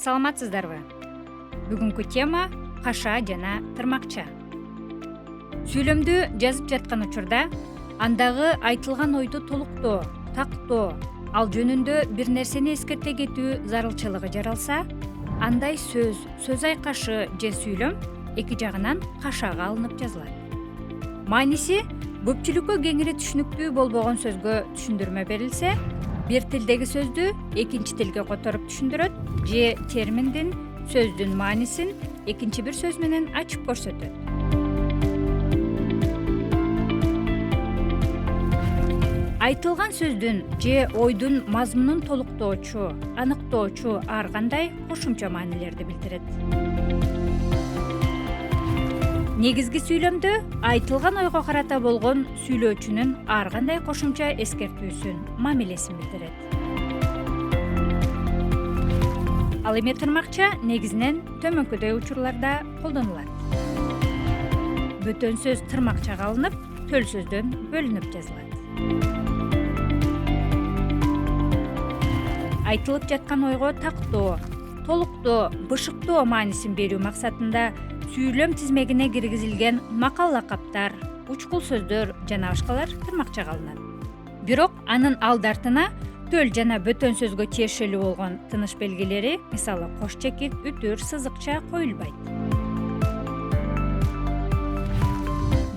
Саламатсыздарбы? Бүгүнкү тема каша жана тырмакча. Сүйлөмдү жазып жаткан учурда андагы айтылган ойду толуктоо, тактоо, ал жөнүндө бир нерсени эскерте кетүү зарылчылыгы жаралса, андай сөз айкашы же сүйлөм эки жагынан кашаага алынып жазылат. Мааниси көпчүлүккө кеңири түшүнүктүү болбогон сөзгө түшүндүрмө берилсе, бир тилдеги сөздү экинчи тилге которуп түшүндүрөт же терминдин, сөздүн маанисин экинчи бир сөз менен ачып көрсөтөт. Айтылган сөздүн же ойдун мазмунун толуктоочу, аныктоочу ар кандай кошумча маанилерди билдирет. Негизги сүйлөмдө айтылган ойго карата болгон сүйлөөчүнүн ар кандай кошумча эскертүүсүн, мамилесин билдирет. Ал эми тырмакча негизинен төмөнкүдөй учурларда колдонулат. Бөтөн сөз тырмакчага алынып, төл сөздөн бөлүнүп жазылат. Айтылып жаткан ойго тактоо, толуктоо, бышыктоо маанисин берүү максатында сүйлөм тизмегине киргизилген макал лакаптар, учкул сөздөр жана башкалар тырмакчага алынат. Бирок анын алды артына төл жана бөтөн сөзгө тиешелүү болгон тыныш белгилери, мисалы кош чекит, үтүр, сызыкча коюлбайт.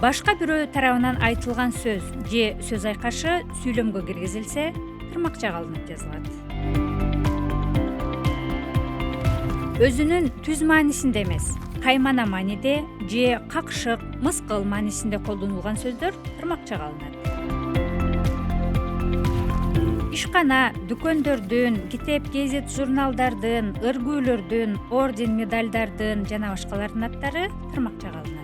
Башка бирөө тарабынан айтылган сөз же сөз айкашы сүйлөмгө киргизилсе, тырмакчага алынып жазылат. Өзүнүн түз маанисинде эмес, каймана мааниде же какшык, мыскыл маанисинде колдонулган сөздөр тырмакчага алынат. Ишкана, дүкөндөрдүн, китеп, гезит, журналдардын, ыргүүлөрдүн, орден, медалдардын жана башкалардын аттары тырмакчага алынат.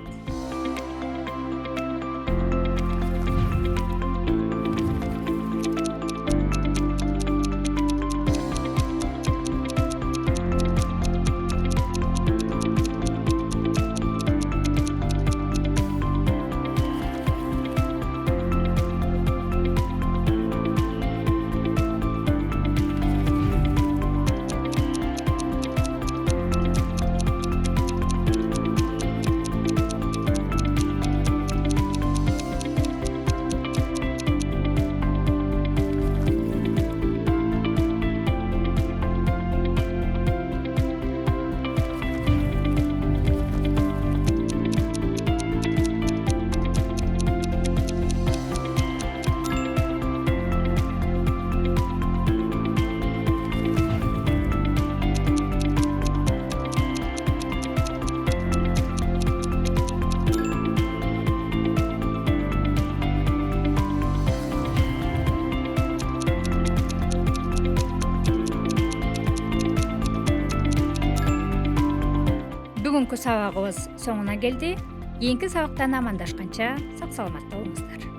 Бүгүнкү сабагыбыз соңуна келди. Кийинки сабактан амандашканча сак саламатта болуңуздар.